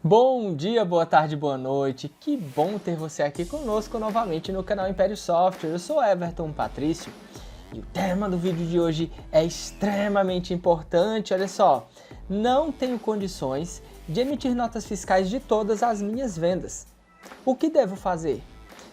Bom dia, boa tarde, boa noite. Que bom ter você aqui conosco novamente no canal Império Software. Eu sou Everton Patrício e o tema do vídeo de hoje é extremamente importante. Olha só, não tenho condições de emitir notas fiscais de todas as minhas vendas. O que devo fazer?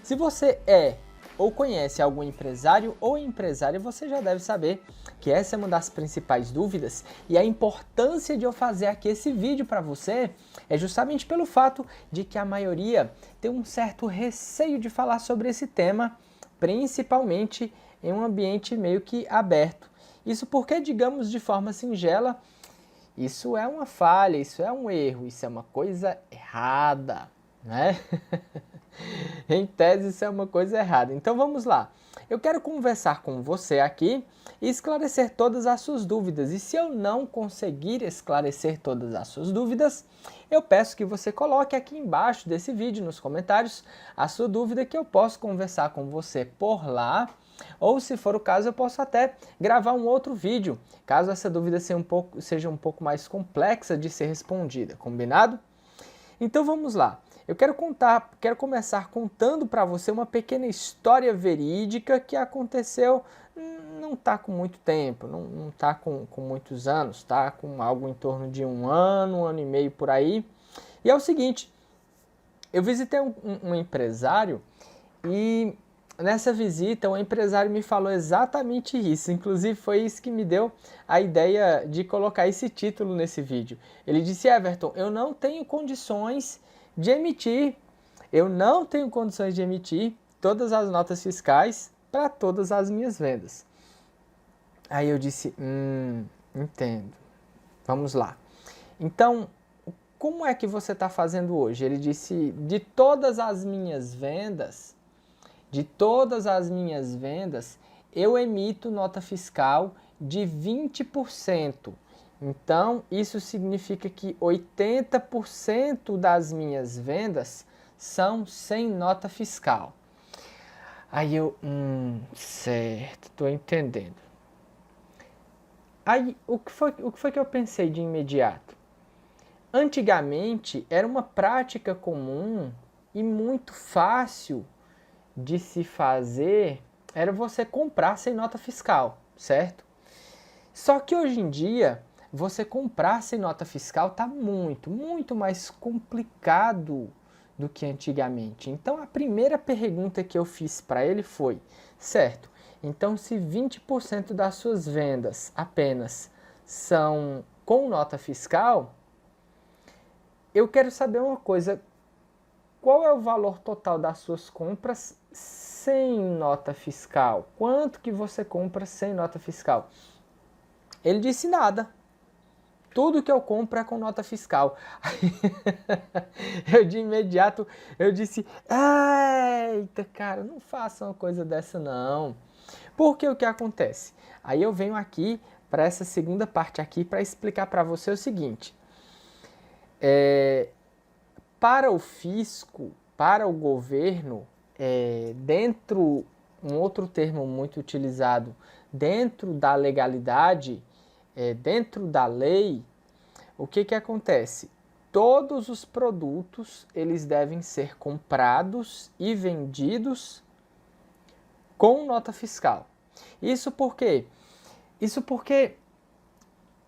Se você é ou conhece algum empresário ou empresária, você já deve saber que essa é uma das principais dúvidas, e a importância de eu fazer aqui esse vídeo para você é justamente pelo fato de que a maioria tem um certo receio de falar sobre esse tema, principalmente em um ambiente meio que aberto. Isso porque, digamos de forma singela, isso é uma falha, isso é um erro, isso é uma coisa errada, né? Em tese, isso é uma coisa errada. Então vamos lá. Eu quero conversar com você aqui e esclarecer todas as suas dúvidas. E se eu não conseguir esclarecer todas as suas dúvidas, eu peço que você coloque aqui embaixo desse vídeo, nos comentários, a sua dúvida, que eu posso conversar com você por lá. Ou, se for o caso, eu posso até gravar um outro vídeo, caso essa dúvida seja um pouco mais complexa de ser respondida. Combinado? Então vamos lá. Eu quero começar contando para você uma pequena história verídica que aconteceu, não está com muito tempo, não está com muitos anos, está com algo em torno de um ano e meio por aí. E é o seguinte, eu visitei um empresário e nessa visita o empresário me falou exatamente isso, inclusive foi isso que me deu a ideia de colocar esse título nesse vídeo. Ele disse: Everton, eu não tenho condições de emitir todas as notas fiscais para todas as minhas vendas. Aí eu disse, entendo, vamos lá. Então, como é que você está fazendo hoje? Ele disse, de todas as minhas vendas, eu emito nota fiscal de 20%. Então, isso significa que 80% das minhas vendas são sem nota fiscal. Aí eu, certo, estou entendendo. Aí, o que foi que eu pensei de imediato? Antigamente, era uma prática comum e muito fácil de se fazer, era você comprar sem nota fiscal, certo? Só que hoje em dia, você comprar sem nota fiscal está muito mais complicado do que antigamente. Então, a primeira pergunta que eu fiz para ele foi, certo, então se 20% das suas vendas apenas são com nota fiscal, eu quero saber uma coisa, qual é o valor total das suas compras sem nota fiscal? Quanto que você compra sem nota fiscal? Ele disse nada. Tudo que eu compro é com nota fiscal. Eu de imediato, eu disse, eita cara, não faça uma coisa dessa não. Porque o que acontece? Aí eu venho aqui para essa segunda parte aqui para explicar para você o seguinte. Para o fisco, para o governo, dentro, um outro termo muito utilizado, dentro da legalidade, dentro da lei, o que acontece? Todos os produtos, eles devem ser comprados e vendidos com nota fiscal. Isso por quê? Isso porque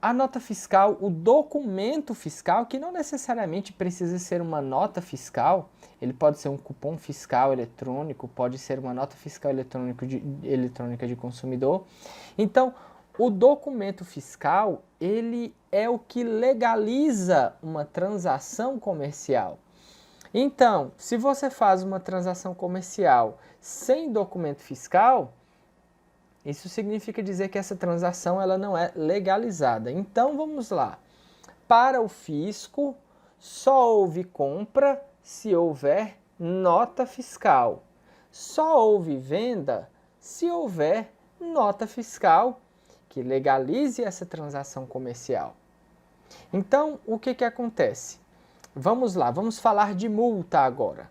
a nota fiscal, o documento fiscal, que não necessariamente precisa ser uma nota fiscal, ele pode ser um cupom fiscal eletrônico, pode ser uma nota fiscal eletrônica de consumidor. Então, o documento fiscal, ele é o que legaliza uma transação comercial. Então, se você faz uma transação comercial sem documento fiscal, isso significa dizer que essa transação ela não é legalizada. Então vamos lá. Para o fisco, só houve compra se houver nota fiscal. Só houve venda se houver nota fiscal que legalize essa transação comercial. Então, o que acontece? Vamos lá, vamos falar de multa agora.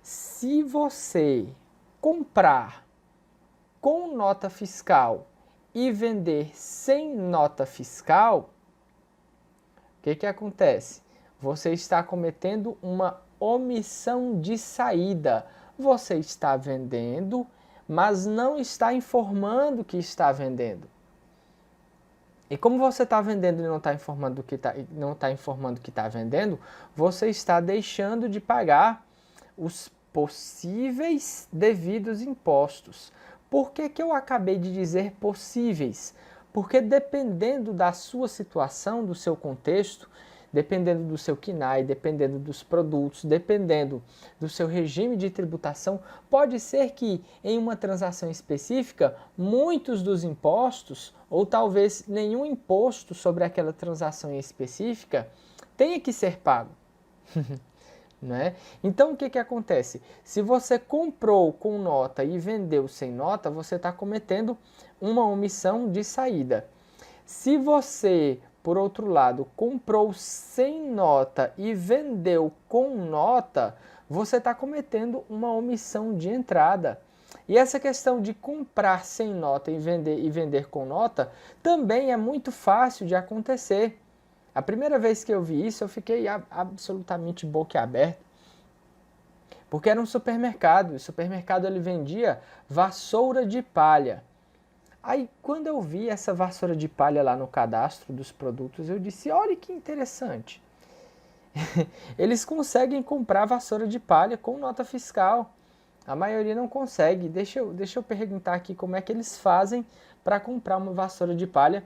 Se você comprar com nota fiscal e vender sem nota fiscal, o que acontece? você está cometendo uma omissão de saída. Você está vendendo, mas não está informando que está vendendo. E como você está vendendo e não está informando que está vendendo, você está deixando de pagar os possíveis devidos impostos. Por que que eu acabei de dizer possíveis? Porque dependendo da sua situação, do seu contexto, dependendo do seu KNAI, dependendo dos produtos, dependendo do seu regime de tributação, pode ser que em uma transação específica, muitos dos impostos, ou talvez nenhum imposto sobre aquela transação em específica, tenha que ser pago. Né? Então o que que acontece? Se você comprou com nota e vendeu sem nota, você está cometendo uma omissão de saída. Se você, por outro lado, comprou sem nota e vendeu com nota, você está cometendo uma omissão de entrada. E essa questão de comprar sem nota e vender com nota também é muito fácil de acontecer. A primeira vez que eu vi isso, eu fiquei absolutamente boquiaberto, porque era um supermercado. O supermercado ele vendia vassoura de palha. Aí, quando eu vi essa vassoura de palha lá no cadastro dos produtos, eu disse, olha que interessante. Eles conseguem comprar vassoura de palha com nota fiscal. A maioria não consegue. Deixa eu perguntar aqui como é que eles fazem para comprar uma vassoura de palha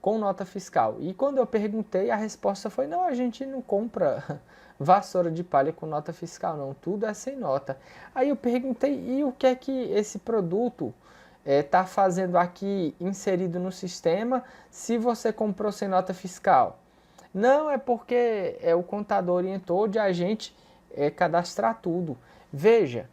com nota fiscal. E quando eu perguntei, a resposta foi, não, a gente não compra vassoura de palha com nota fiscal, não. Tudo é sem nota. Aí eu perguntei, e o que é que esse produto está fazendo aqui inserido no sistema se você comprou sem nota fiscal? Não, é porque o contador orientou de a gente cadastrar tudo. Veja,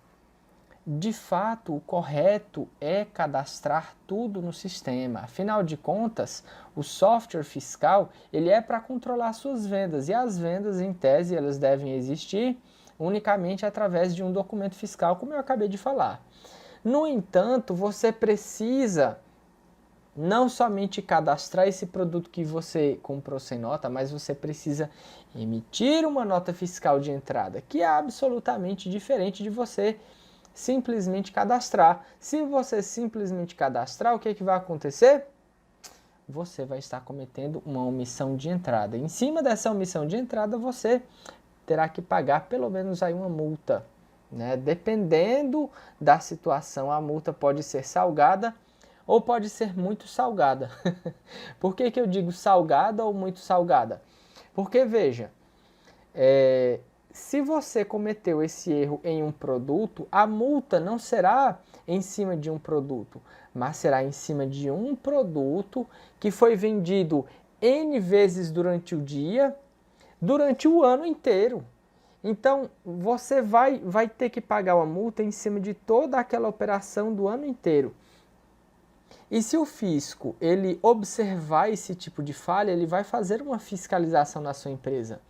de fato, o correto é cadastrar tudo no sistema. Afinal de contas, o software fiscal ele é para controlar suas vendas, e as vendas, em tese, elas devem existir unicamente através de um documento fiscal, como eu acabei de falar. No entanto, você precisa não somente cadastrar esse produto que você comprou sem nota, mas você precisa emitir uma nota fiscal de entrada, que é absolutamente diferente de você simplesmente cadastrar. Se você simplesmente cadastrar, o que é que vai acontecer? Você vai estar cometendo uma omissão de entrada. Em cima dessa omissão de entrada, você terá que pagar pelo menos aí uma multa, né? Dependendo da situação, a multa pode ser salgada ou pode ser muito salgada. Por que que eu digo salgada ou muito salgada? Porque, veja, se você cometeu esse erro em um produto, a multa não será em cima de um produto, mas será em cima de um produto que foi vendido N vezes durante o dia, durante o ano inteiro. Então, você vai ter que pagar uma multa em cima de toda aquela operação do ano inteiro. E se o fisco ele observar esse tipo de falha, ele vai fazer uma fiscalização na sua empresa.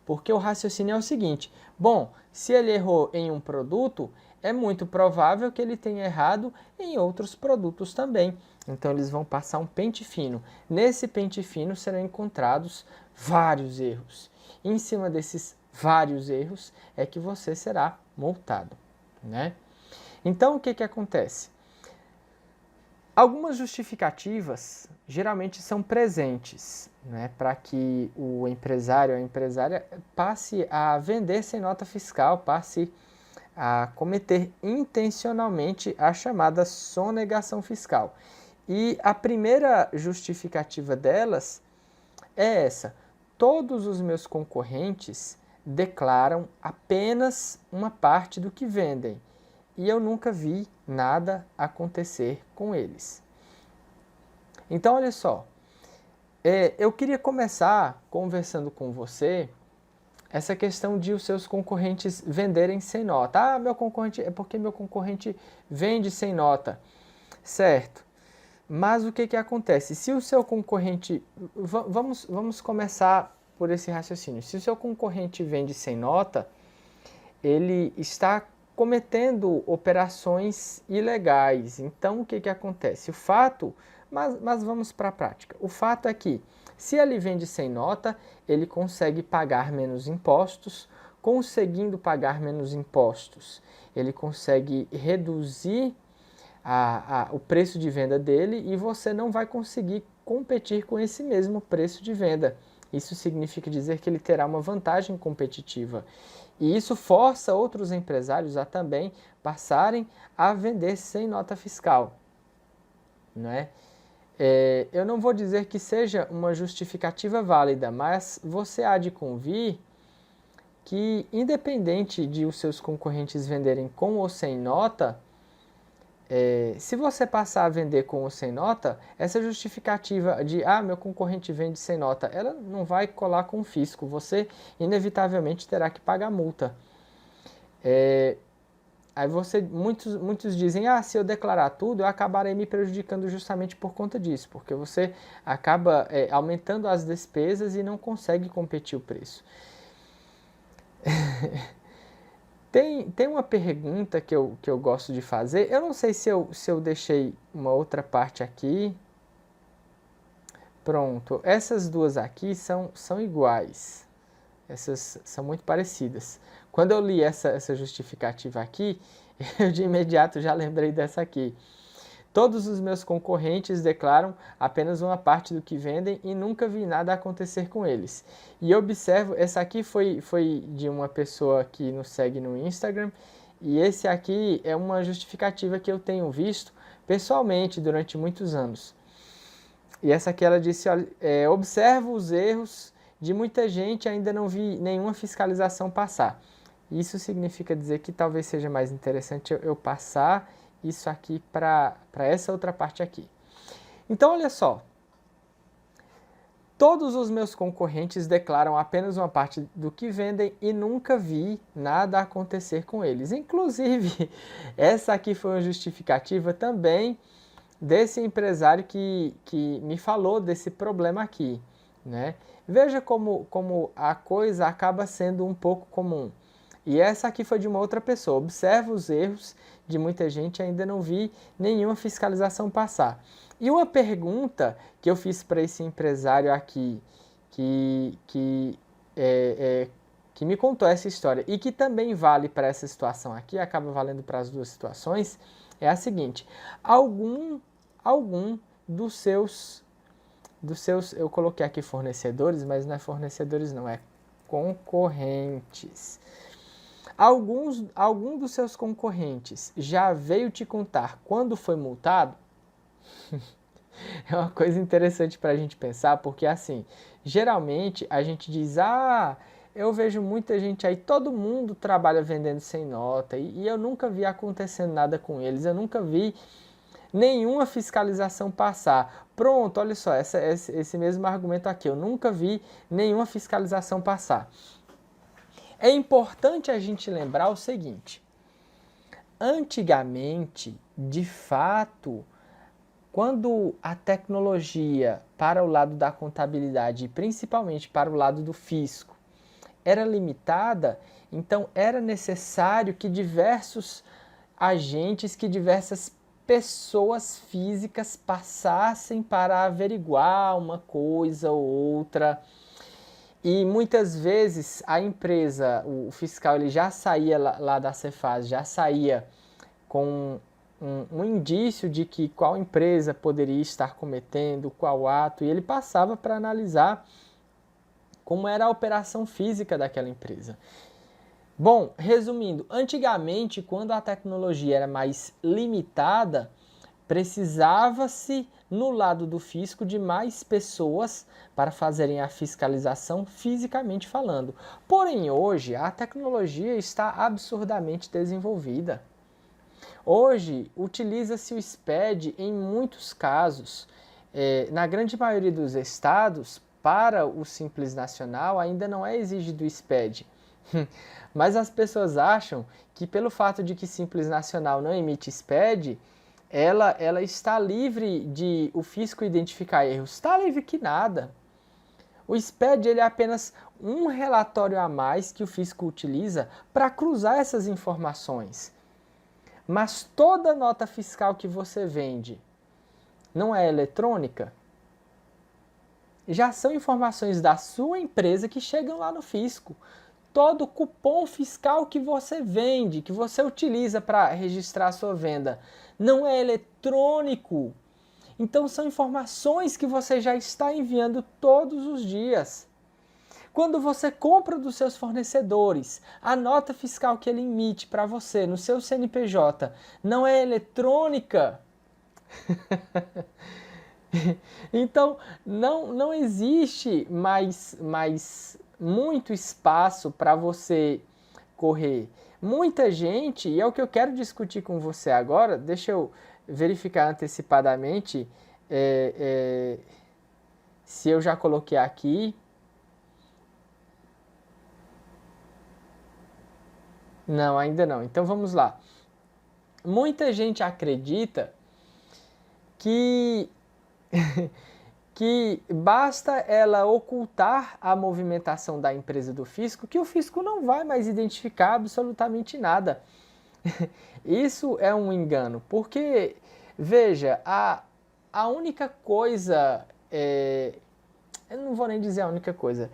Porque o raciocínio é o seguinte, bom, se ele errou em um produto, é muito provável que ele tenha errado em outros produtos também. Então eles vão passar um pente fino. Nesse pente fino serão encontrados vários erros. E em cima desses vários erros é que você será multado, né? Então o que que acontece? Algumas justificativas geralmente são presentes, né, para que o empresário ou a empresária passe a vender sem nota fiscal, passe a cometer intencionalmente a chamada sonegação fiscal. E a primeira justificativa delas é essa: todos os meus concorrentes declaram apenas uma parte do que vendem, e eu nunca vi nada acontecer com eles. Então, olha só, eu queria começar conversando com você essa questão de os seus concorrentes venderem sem nota. Ah, meu concorrente, é porque meu concorrente vende sem nota. Certo. Mas o que que acontece? Se o seu concorrente... Vamos começar por esse raciocínio. Se o seu concorrente vende sem nota, ele está cometendo operações ilegais. Então, o que que acontece? Mas vamos para a prática. O fato é que, Se ele vende sem nota, ele consegue pagar menos impostos. Conseguindo pagar menos impostos, ele consegue reduzir o preço de venda dele e você não vai conseguir competir com esse mesmo preço de venda. Isso significa dizer que ele terá uma vantagem competitiva. E isso força outros empresários a também passarem a vender sem nota fiscal, não é? Eu não vou dizer que seja uma justificativa válida, mas você há de convir que, independente de os seus concorrentes venderem com ou sem nota, se você passar a vender com ou sem nota, essa justificativa de meu concorrente vende sem nota, ela não vai colar com o fisco, você inevitavelmente terá que pagar multa. Aí muitos dizem, se eu declarar tudo, eu acabarei me prejudicando justamente por conta disso, porque você acaba aumentando as despesas e não consegue competir o preço. Tem uma pergunta que eu gosto de fazer, eu não sei se eu deixei uma outra parte aqui. Pronto, essas duas aqui são iguais, essas são muito parecidas. Quando eu li essa justificativa aqui, eu de imediato já lembrei dessa aqui. Todos os meus concorrentes declaram apenas uma parte do que vendem e nunca vi nada acontecer com eles. E observo, essa aqui foi de uma pessoa que nos segue no Instagram, e esse aqui é uma justificativa que eu tenho visto pessoalmente durante muitos anos. E essa aqui ela disse, olha, observo os erros de muita gente e ainda não vi nenhuma fiscalização passar. Isso significa dizer que talvez seja mais interessante eu passar isso aqui para essa outra parte aqui. Então, olha só. Todos os meus concorrentes declaram apenas uma parte do que vendem e nunca vi nada acontecer com eles. Inclusive, essa aqui foi uma justificativa também desse empresário que me falou desse problema aqui, né? Veja como a coisa acaba sendo um pouco comum. E essa aqui foi de uma outra pessoa. Observa os erros de muita gente, ainda não vi nenhuma fiscalização passar. E uma pergunta que eu fiz para esse empresário aqui, que me contou essa história e que também vale para essa situação aqui, acaba valendo para as duas situações, é a seguinte: algum dos seus, eu coloquei aqui fornecedores, mas não é fornecedores não, é concorrentes. Algum dos seus concorrentes já veio te contar quando foi multado? É uma coisa interessante para a gente pensar, porque assim, geralmente a gente diz, eu vejo muita gente aí, todo mundo trabalha vendendo sem nota e eu nunca vi acontecendo nada com eles, eu nunca vi nenhuma fiscalização passar. Pronto, olha só, esse mesmo argumento aqui, eu nunca vi nenhuma fiscalização passar. É importante a gente lembrar o seguinte: antigamente, de fato, quando a tecnologia para o lado da contabilidade, e principalmente para o lado do fisco, era limitada, então era necessário que diversos agentes, que diversas pessoas físicas passassem para averiguar uma coisa ou outra. E muitas vezes a empresa, o fiscal, ele já saía lá da Cefaz, já saía com um indício de que qual empresa poderia estar cometendo, qual ato, e ele passava para analisar como era a operação física daquela empresa. Bom, resumindo, antigamente, quando a tecnologia era mais limitada, precisava-se, no lado do fisco, de mais pessoas para fazerem a fiscalização fisicamente falando. Porém, hoje, a tecnologia está absurdamente desenvolvida. Hoje, utiliza-se o SPED em muitos casos. Na grande maioria dos estados, para o Simples Nacional, ainda não é exigido o SPED. Mas as pessoas acham que, pelo fato de que Simples Nacional não emite SPED, ela está livre de o fisco identificar erros. Está livre que nada. O SPED ele é apenas um relatório a mais que o fisco utiliza para cruzar essas informações. Mas toda nota fiscal que você vende não é eletrônica? já são informações da sua empresa que chegam lá no fisco. Todo cupom fiscal que você vende, que você utiliza para registrar a sua venda, não é eletrônico. Então são informações que você já está enviando todos os dias. Quando você compra dos seus fornecedores, a nota fiscal que ele emite para você no seu CNPJ não é eletrônica. Então não existe mais muito espaço para você correr. Muita gente, e é o que eu quero discutir com você agora, deixa eu verificar antecipadamente se eu já coloquei aqui. Não, ainda não. Então vamos lá. Muita gente acredita que que basta ela ocultar a movimentação da empresa do fisco, que o fisco não vai mais identificar absolutamente nada. Isso é um engano, porque, veja, a única coisa, eu não vou nem dizer a única coisa,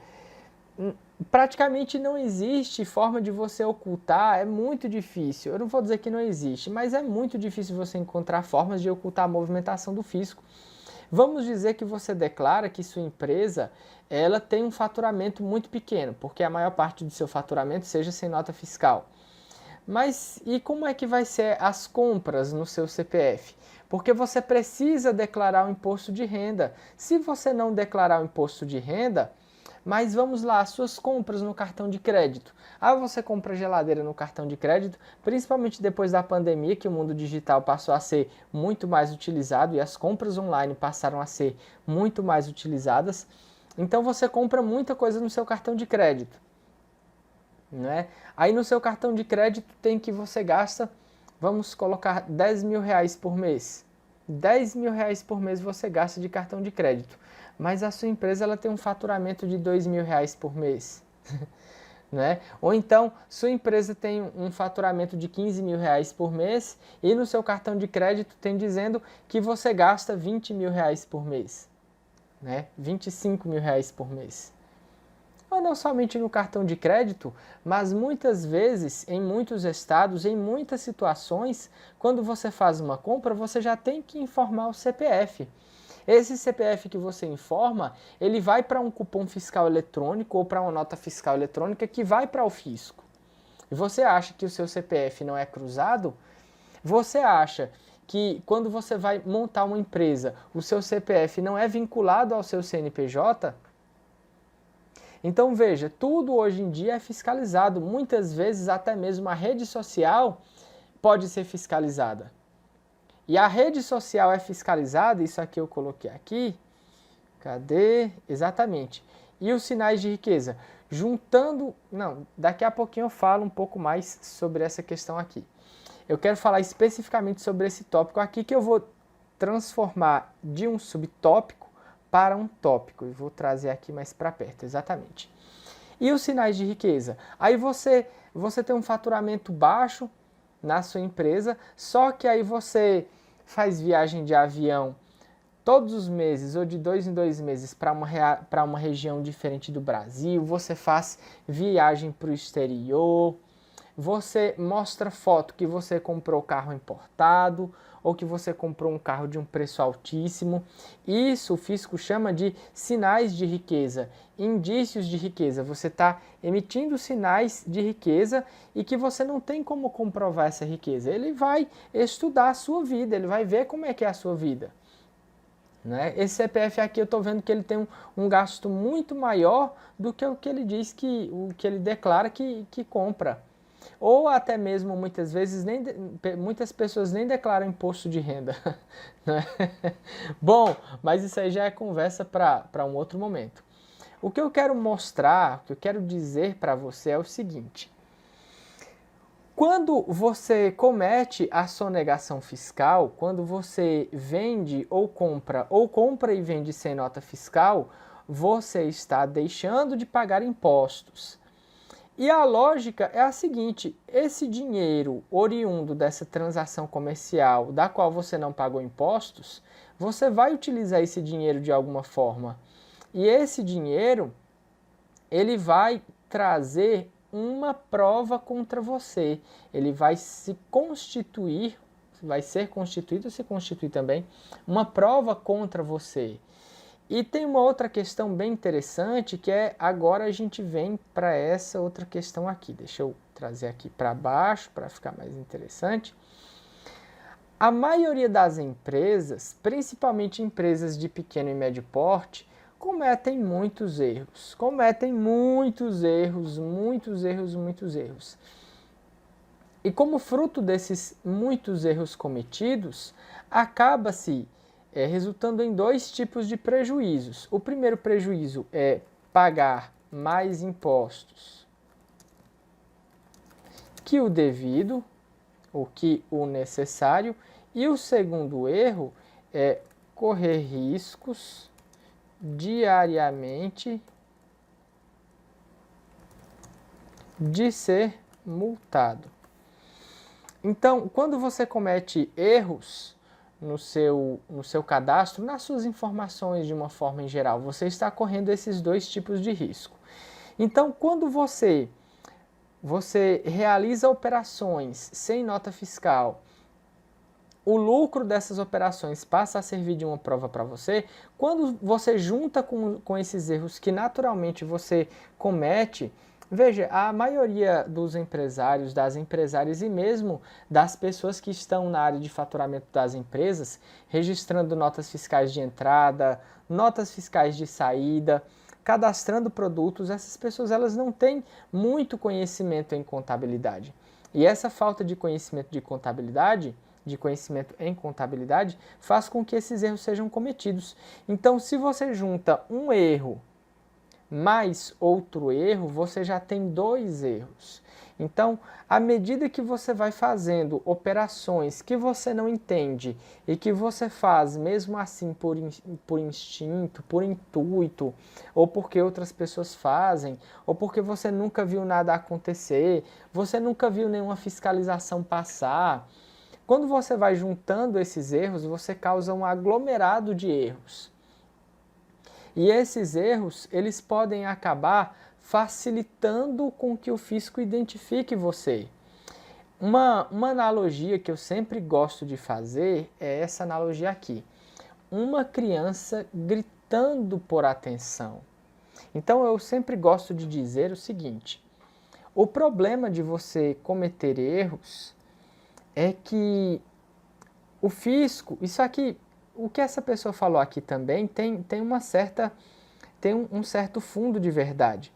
praticamente não existe forma de você ocultar, é muito difícil, eu não vou dizer que não existe, mas é muito difícil você encontrar formas de ocultar a movimentação do fisco. Vamos dizer que você declara que sua empresa ela tem um faturamento muito pequeno, porque a maior parte do seu faturamento seja sem nota fiscal. Mas e como é que vai ser as compras no seu CPF? Porque você precisa declarar o imposto de renda. Se você não declarar o imposto de renda, mas vamos lá, as suas compras no cartão de crédito. Você compra geladeira no cartão de crédito, principalmente depois da pandemia, que o mundo digital passou a ser muito mais utilizado e as compras online passaram a ser muito mais utilizadas. Então você compra muita coisa no seu cartão de crédito, né? Aí no seu cartão de crédito tem que você gasta, vamos colocar 10 mil reais por mês. 10 mil reais por mês você gasta de cartão de crédito. Mas a sua empresa ela tem um faturamento de 2 mil reais por mês. Né? Ou então, sua empresa tem um faturamento de 15 mil reais por mês e no seu cartão de crédito tem dizendo que você gasta 20 mil reais por mês. Né? 25 mil reais por mês. Ou não somente no cartão de crédito, mas muitas vezes, em muitos estados, em muitas situações, quando você faz uma compra, você já tem que informar o CPF. Esse CPF que você informa, ele vai para um cupom fiscal eletrônico ou para uma nota fiscal eletrônica que vai para o fisco. E você acha que o seu CPF não é cruzado? Você acha que quando você vai montar uma empresa, o seu CPF não é vinculado ao seu CNPJ? Então veja, tudo hoje em dia é fiscalizado. Muitas vezes até mesmo a rede social pode ser fiscalizada. E a rede social é fiscalizada, isso aqui eu coloquei aqui, cadê? Exatamente. E os sinais de riqueza? Juntando, não, daqui a pouquinho eu falo um pouco mais sobre essa questão aqui. Eu quero falar especificamente sobre esse tópico aqui, que eu vou transformar de um subtópico para um tópico. E vou trazer aqui mais para perto, exatamente. E os sinais de riqueza? Aí você tem um faturamento baixo na sua empresa, só que aí você faz viagem de avião todos os meses ou de 2 em 2 meses para uma região diferente do Brasil, você faz viagem para o exterior, você mostra foto que você comprou carro importado ou que você comprou um carro de um preço altíssimo. Isso o fisco chama de sinais de riqueza, indícios de riqueza. Você está emitindo sinais de riqueza e que você não tem como comprovar essa riqueza. Ele vai estudar a sua vida, ele vai ver como é que é a sua vida. Né? Esse CPF aqui eu estou vendo que ele tem um gasto muito maior do que o que ele diz o que ele declara que compra. Ou até mesmo muitas vezes muitas pessoas nem declaram imposto de renda. Né? Bom, mas isso aí já é conversa para um outro momento. O que eu quero mostrar, o que eu quero dizer para você é o seguinte: quando você comete a sonegação fiscal, quando você vende ou compra e vende sem nota fiscal, você está deixando de pagar impostos. E a lógica é a seguinte: esse dinheiro oriundo dessa transação comercial, da qual você não pagou impostos, você vai utilizar esse dinheiro de alguma forma. E esse dinheiro, ele vai trazer uma prova contra você. Ele vai se constituir, vai ser constituído, se constituir também, uma prova contra você. E tem uma outra questão bem interessante, que é, agora a gente vem para essa outra questão aqui. Deixa eu trazer aqui para baixo, para ficar mais interessante. A maioria das empresas, principalmente empresas de pequeno e médio porte, cometem muitos erros. Cometem muitos erros. E como fruto desses muitos erros cometidos, acaba-se resultando em dois tipos de prejuízos. O primeiro prejuízo é pagar mais impostos que o devido, ou que o necessário, e o segundo erro é correr riscos diariamente de ser multado. Então, quando você comete erros no seu cadastro, nas suas informações de uma forma em geral, você está correndo esses dois tipos de risco. Então, quando você realiza operações sem nota fiscal, o lucro dessas operações passa a servir de uma prova para você. Quando você junta com esses erros que naturalmente você comete, veja, a maioria dos empresários, das empresárias e mesmo das pessoas que estão na área de faturamento das empresas, registrando notas fiscais de entrada, notas fiscais de saída, cadastrando produtos, essas pessoas elas não têm muito conhecimento em contabilidade. E essa falta de conhecimento em contabilidade, faz com que esses erros sejam cometidos. Então, se você junta um erro mais outro erro, você já tem dois erros. Então, à medida que você vai fazendo operações que você não entende e que você faz mesmo assim por instinto, por intuito, ou porque outras pessoas fazem, ou porque você nunca viu nada acontecer, você nunca viu nenhuma fiscalização passar, quando você vai juntando esses erros, você causa um aglomerado de erros. E esses erros, eles podem acabar facilitando com que o fisco identifique você. Uma analogia que eu sempre gosto de fazer é essa analogia aqui. Uma criança gritando por atenção. Então eu sempre gosto de dizer o seguinte: o problema de você cometer erros é que o fisco, isso aqui, o que essa pessoa falou aqui também tem um certo fundo de verdade.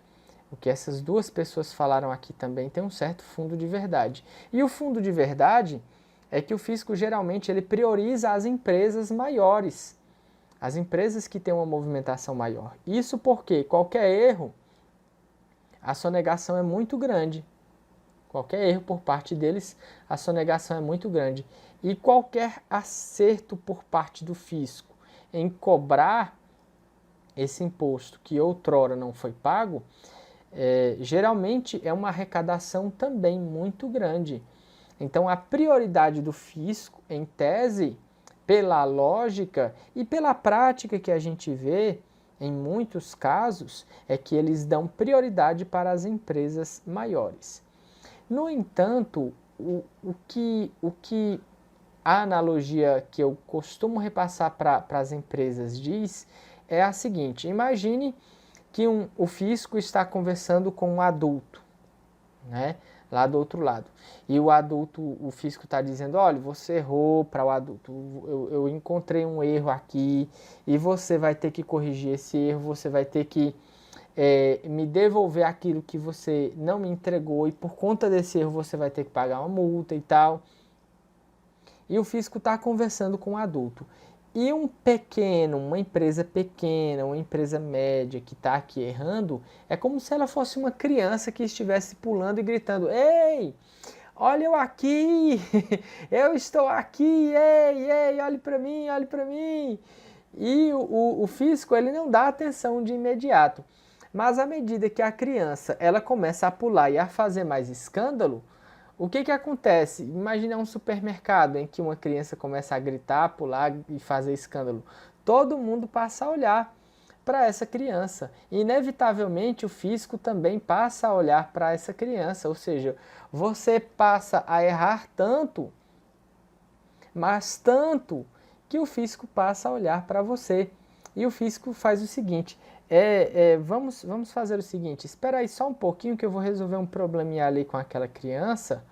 O que essas duas pessoas falaram aqui também tem um certo fundo de verdade. E o fundo de verdade é que o fisco geralmente ele prioriza as empresas maiores, as empresas que têm uma movimentação maior. Isso porque qualquer erro, a sonegação é muito grande. Qualquer erro por parte deles, a sonegação é muito grande. E qualquer acerto por parte do fisco em cobrar esse imposto que outrora não foi pago, geralmente é uma arrecadação também muito grande. Então a prioridade do fisco, em tese, pela lógica e pela prática que a gente vê, em muitos casos, é que eles dão prioridade para as empresas maiores. No entanto, o que a analogia que eu costumo repassar para as empresas diz é a seguinte: imagine que o fisco está conversando com um adulto, né, lá do outro lado. E o adulto, o fisco está dizendo: olha, você errou para o adulto, eu encontrei um erro aqui e você vai ter que corrigir esse erro, você vai ter que me devolver aquilo que você não me entregou e por conta desse erro você vai ter que pagar uma multa e tal. E o fisco está conversando com o adulto. E uma empresa pequena, uma empresa média que está aqui errando, é como se ela fosse uma criança que estivesse pulando e gritando: ei, olha eu aqui, eu estou aqui, ei, olhe para mim, olhe para mim. E o fisco ele não dá atenção de imediato. Mas à medida que a criança ela começa a pular e a fazer mais escândalo, o que acontece? Imagina um supermercado em que uma criança começa a gritar, pular e fazer escândalo. Todo mundo passa a olhar para essa criança. Inevitavelmente o fisco também passa a olhar para essa criança, ou seja, você passa a errar tanto, mas tanto, que o fisco passa a olhar para você. E o fisco faz o seguinte, vamos fazer o seguinte, espera aí só um pouquinho que eu vou resolver um probleminha ali com aquela criança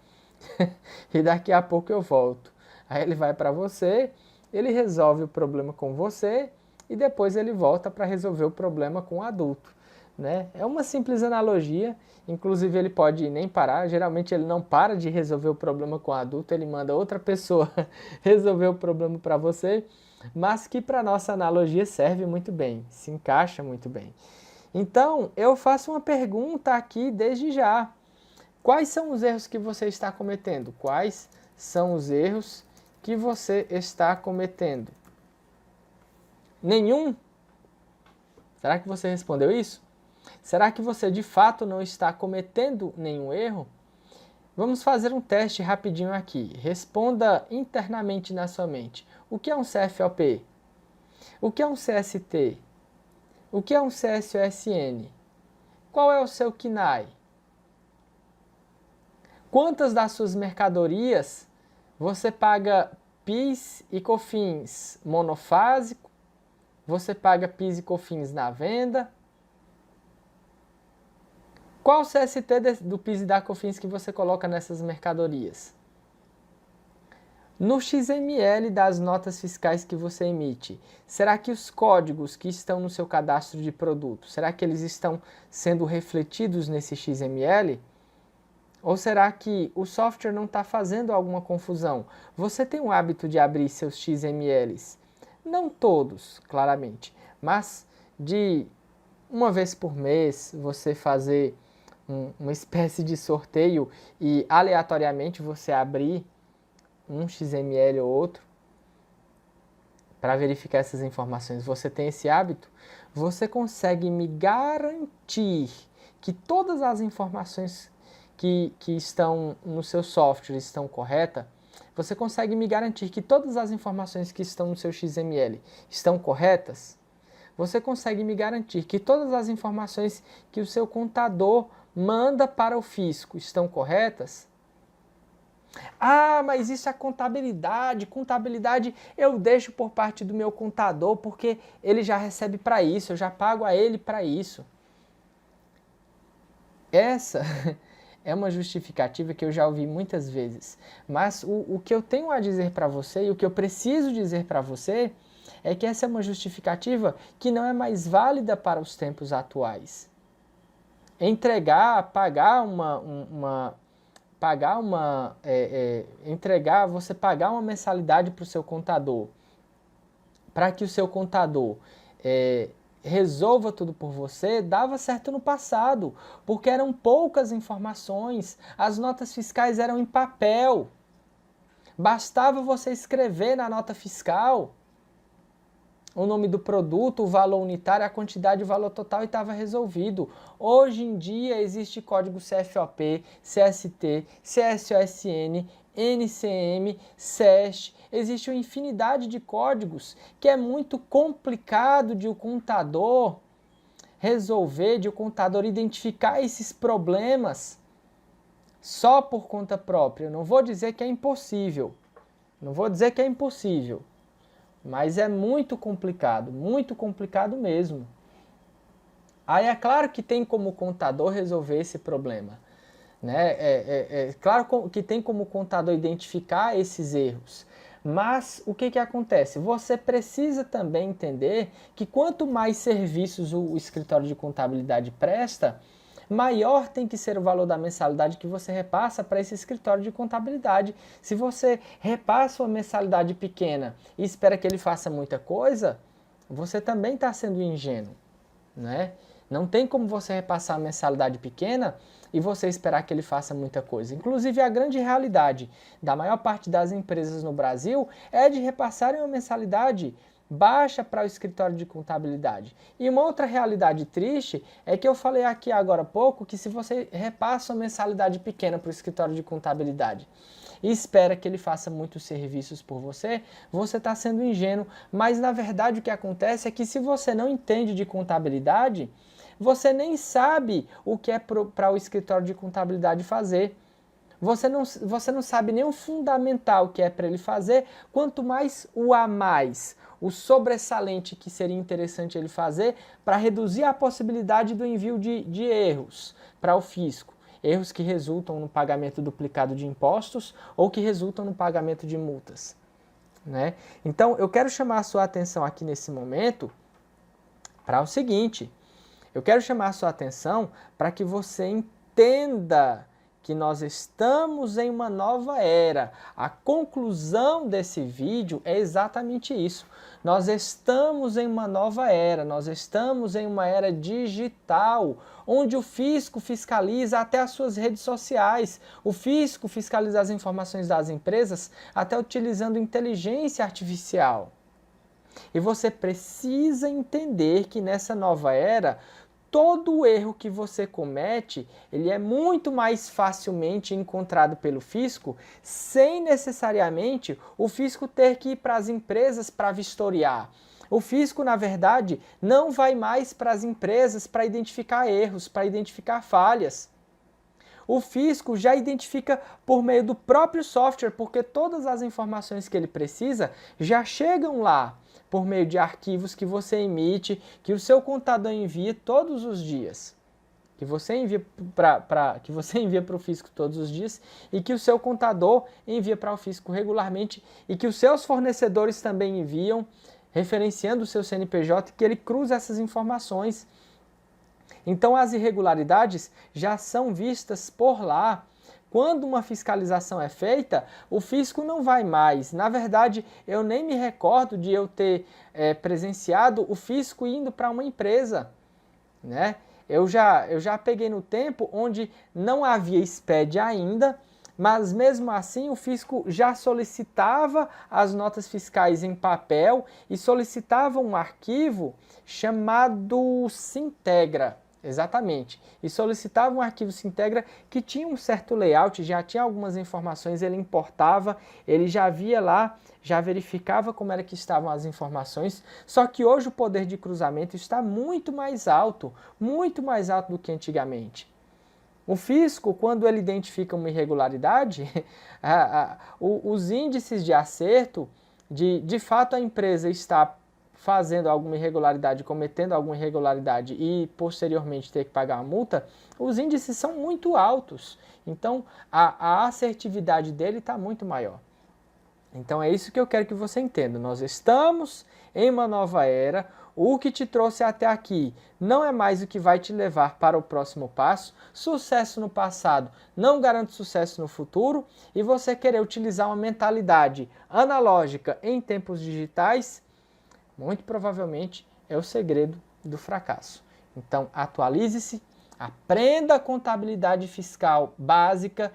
e daqui a pouco eu volto. Aí ele vai para você, ele resolve o problema com você e depois ele volta para resolver o problema com o adulto, né? É uma simples analogia, inclusive ele pode nem parar, geralmente ele não para de resolver o problema com o adulto, ele manda outra pessoa resolver o problema para você, mas que para nossa analogia serve muito bem, se encaixa muito bem. Então, eu faço uma pergunta aqui desde já. Quais são os erros que você está cometendo? Quais são os erros que você está cometendo? Nenhum? Será que você respondeu isso? Será que você de fato não está cometendo nenhum erro? Vamos fazer um teste rapidinho aqui. Responda internamente na sua mente. O que é um CFOP? O que é um CST? O que é um CSOSN? Qual é o seu KNAI? Quantas das suas mercadorias você paga PIS e COFINS monofásico? Você paga PIS e COFINS na venda? Qual o CST do PIS e da COFINS que você coloca nessas mercadorias? No XML das notas fiscais que você emite, será que os códigos que estão no seu cadastro de produto, será que eles estão sendo refletidos nesse XML? Ou será que o software não está fazendo alguma confusão? Você tem o hábito de abrir seus XMLs? Não todos, claramente, mas de uma vez por mês você fazer uma espécie de sorteio e aleatoriamente você abrir um XML ou outro para verificar essas informações. Você tem esse hábito? Você consegue me garantir que todas as informações que estão no seu software estão corretas? Você consegue me garantir que todas as informações que estão no seu XML estão corretas? Você consegue me garantir que todas as informações que o seu contador manda para o fisco estão corretas? Ah, mas isso é contabilidade. Contabilidade eu deixo por parte do meu contador porque ele já recebe para isso, eu já pago a ele para isso. Essa é uma justificativa que eu já ouvi muitas vezes, mas o que eu tenho a dizer para você e o que eu preciso dizer para você é que essa é uma justificativa que não é mais válida para os tempos atuais. Você pagar uma mensalidade para o seu contador, para que o seu contador resolva tudo por você, dava certo no passado, porque eram poucas informações, as notas fiscais eram em papel, bastava você escrever na nota fiscal o nome do produto, o valor unitário, a quantidade e o valor total e estava resolvido. Hoje em dia existe código CFOP, CST, CSOSN, NCM, SEST, existe uma infinidade de códigos que é muito complicado de o contador resolver, de o contador identificar esses problemas só por conta própria. Eu não vou dizer que é impossível, mas é muito complicado mesmo. Aí é claro que tem como contador resolver esse problema, né? É claro que tem como contador identificar esses erros, mas o que acontece? Você precisa também entender que quanto mais serviços o escritório de contabilidade presta, maior tem que ser o valor da mensalidade que você repassa para esse escritório de contabilidade. Se você repassa uma mensalidade pequena e espera que ele faça muita coisa, você também está sendo ingênuo, né? Não tem como você repassar a mensalidade pequena e você esperar que ele faça muita coisa. Inclusive, a grande realidade da maior parte das empresas no Brasil é de repassarem uma mensalidade baixa para o escritório de contabilidade. E uma outra realidade triste é que eu falei aqui agora há pouco que se você repassa uma mensalidade pequena para o escritório de contabilidade e espera que ele faça muitos serviços por você, você está sendo ingênuo. Mas na verdade o que acontece é que se você não entende de contabilidade, você nem sabe o que é para o escritório de contabilidade fazer. Você não sabe nem o fundamental que é para ele fazer, quanto mais o a mais, o sobressalente que seria interessante ele fazer para reduzir a possibilidade do envio de erros para o fisco. Erros que resultam no pagamento duplicado de impostos ou que resultam no pagamento de multas, né? Então, eu quero chamar a sua atenção aqui nesse momento para o seguinte. Eu quero chamar a sua atenção para que você entenda que nós estamos em uma nova era. A conclusão desse vídeo é exatamente isso. Nós estamos em uma nova era, nós estamos em uma era digital, onde o fisco fiscaliza até as suas redes sociais. O fisco fiscaliza as informações das empresas até utilizando inteligência artificial. E você precisa entender que nessa nova era, todo erro que você comete, ele é muito mais facilmente encontrado pelo fisco, sem necessariamente o fisco ter que ir para as empresas para vistoriar. O fisco, na verdade, não vai mais para as empresas para identificar erros, para identificar falhas. O fisco já identifica por meio do próprio software, porque todas as informações que ele precisa já chegam lá, por meio de arquivos que você emite, que o seu contador envia todos os dias. Que você envia para o fisco todos os dias e que o seu contador envia para o fisco regularmente e que os seus fornecedores também enviam, referenciando o seu CNPJ, que ele cruza essas informações. Então as irregularidades já são vistas por lá. Quando uma fiscalização é feita, o fisco não vai mais. Na verdade, eu nem me recordo de eu ter presenciado o fisco indo para uma empresa, né? Eu já peguei no tempo onde não havia SPED ainda, mas mesmo assim o fisco já solicitava as notas fiscais em papel e solicitava um arquivo chamado Sintegra. Exatamente. E solicitava um arquivo Sintegra que tinha um certo layout, já tinha algumas informações, ele importava, ele já via lá, já verificava como era que estavam as informações, só que hoje o poder de cruzamento está muito mais alto do que antigamente. O fisco, quando ele identifica uma irregularidade, os índices de acerto, de fato a empresa está fazendo alguma irregularidade, cometendo alguma irregularidade e posteriormente ter que pagar a multa, os índices são muito altos. Então, a assertividade dele está muito maior. Então, é isso que eu quero que você entenda. Nós estamos em uma nova era. O que te trouxe até aqui não é mais o que vai te levar para o próximo passo. Sucesso no passado não garante sucesso no futuro. E você querer utilizar uma mentalidade analógica em tempos digitais, muito provavelmente é o segredo do fracasso. Então, atualize-se, aprenda a contabilidade fiscal básica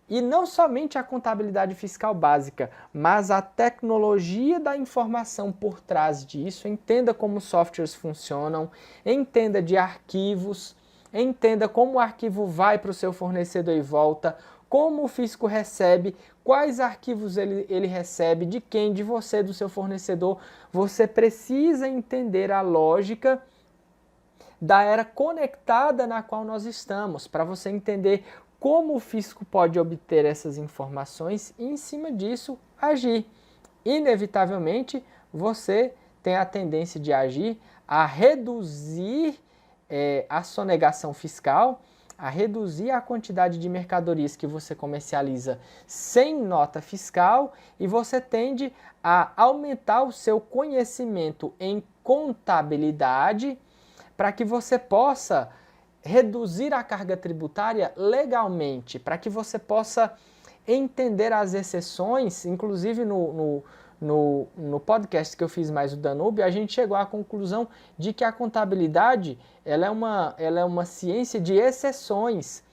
e não somente a contabilidade fiscal básica, mas a tecnologia da informação por trás disso. Entenda como softwares funcionam, entenda de arquivos, entenda como o arquivo vai para o seu fornecedor e volta, como o fisco recebe, quais arquivos ele recebe, de quem, de você, do seu fornecedor. Você precisa entender a lógica da era conectada na qual nós estamos, para você entender como o fisco pode obter essas informações e, em cima disso, agir. Inevitavelmente, você tem a tendência de agir a reduzir a sonegação fiscal, a reduzir a quantidade de mercadorias que você comercializa sem nota fiscal e você tende a aumentar o seu conhecimento em contabilidade para que você possa reduzir a carga tributária legalmente, para que você possa entender as exceções. Inclusive no podcast que eu fiz mais o Danúbio, a gente chegou à conclusão de que a contabilidade ela é uma ciência de exceções,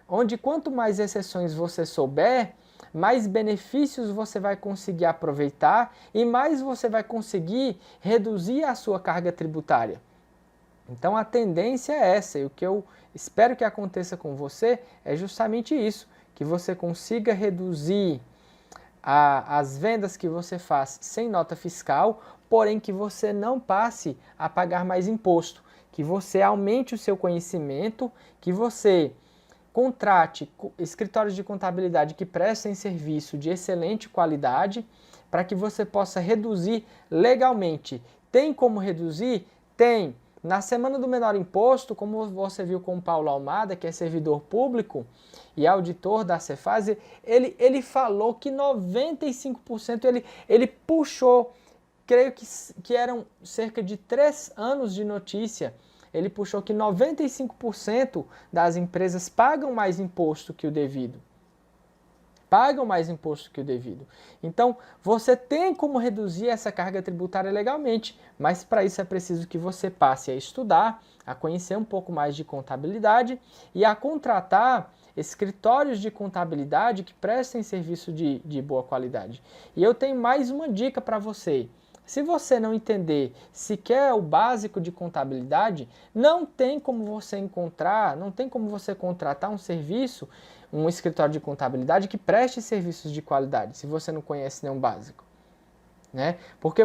onde quanto mais exceções você souber, mais benefícios você vai conseguir aproveitar e mais você vai conseguir reduzir a sua carga tributária. Então a tendência é essa, e o que eu espero que aconteça com você é justamente isso, que você consiga reduzir as vendas que você faz sem nota fiscal, porém que você não passe a pagar mais imposto, que você aumente o seu conhecimento, que você contrate escritórios de contabilidade que prestem serviço de excelente qualidade, para que você possa reduzir legalmente. Tem como reduzir? Tem. Na semana do menor imposto, como você viu com o Paulo Almada, que é servidor público e auditor da Cefaz, ele falou que 95% ele puxou, creio que eram cerca de 3 anos de notícia, ele puxou que 95% das empresas pagam mais imposto que o devido. Pagam mais imposto que o devido. Então, você tem como reduzir essa carga tributária legalmente, mas para isso é preciso que você passe a estudar, a conhecer um pouco mais de contabilidade e a contratar escritórios de contabilidade que prestem serviço de boa qualidade. E eu tenho mais uma dica para você. Se você não entender sequer o básico de contabilidade, não tem como você contratar um serviço, um escritório de contabilidade que preste serviços de qualidade, se você não conhece nenhum básico. Né? Porque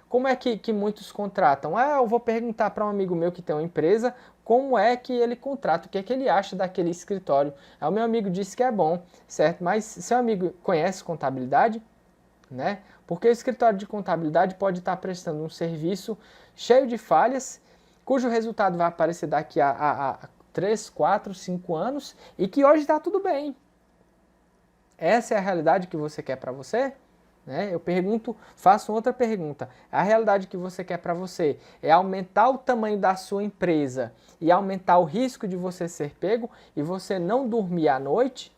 como é que muitos contratam? Eu vou perguntar para um amigo meu que tem uma empresa como é que ele contrata, o que é que ele acha daquele escritório. Aí o meu amigo disse que é bom, certo? Mas seu amigo conhece contabilidade? Né? Porque o escritório de contabilidade pode estar prestando um serviço cheio de falhas, cujo resultado vai aparecer daqui a 3, 4, 5 anos e que hoje está tudo bem. Essa é a realidade que você quer para você? Né? Eu faço outra pergunta. A realidade que você quer para você é aumentar o tamanho da sua empresa e aumentar o risco de você ser pego e você não dormir à noite?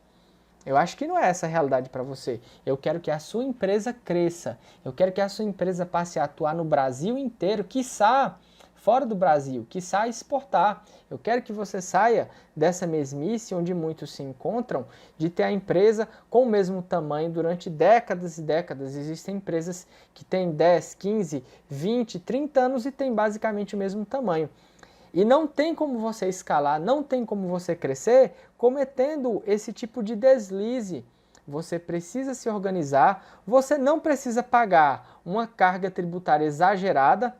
Eu acho que não é essa a realidade para você. Eu quero que a sua empresa cresça. Eu quero que a sua empresa passe a atuar no Brasil inteiro, quiçá fora do Brasil, quiçá exportar. Eu quero que você saia dessa mesmice onde muitos se encontram, de ter a empresa com o mesmo tamanho durante décadas e décadas. Existem empresas que têm 10, 15, 20, 30 anos e têm basicamente o mesmo tamanho. E não tem como você escalar, não tem como você crescer cometendo esse tipo de deslize. Você precisa se organizar, você não precisa pagar uma carga tributária exagerada,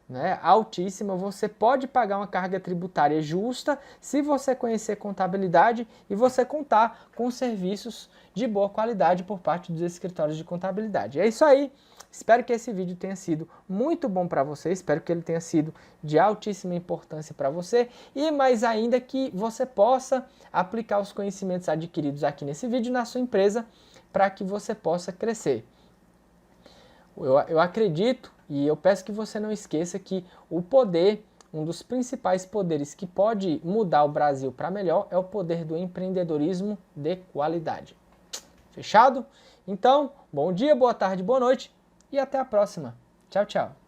né, altíssima, você pode pagar uma carga tributária justa se você conhecer contabilidade e você contar com serviços de boa qualidade por parte dos escritórios de contabilidade. É isso aí. Espero que esse vídeo tenha sido muito bom para você, espero que ele tenha sido de altíssima importância para você e mais ainda que você possa aplicar os conhecimentos adquiridos aqui nesse vídeo na sua empresa para que você possa crescer. Eu acredito e eu peço que você não esqueça que o poder, um dos principais poderes que pode mudar o Brasil para melhor é o poder do empreendedorismo de qualidade. Fechado? Então, bom dia, boa tarde, boa noite e até a próxima. Tchau, tchau.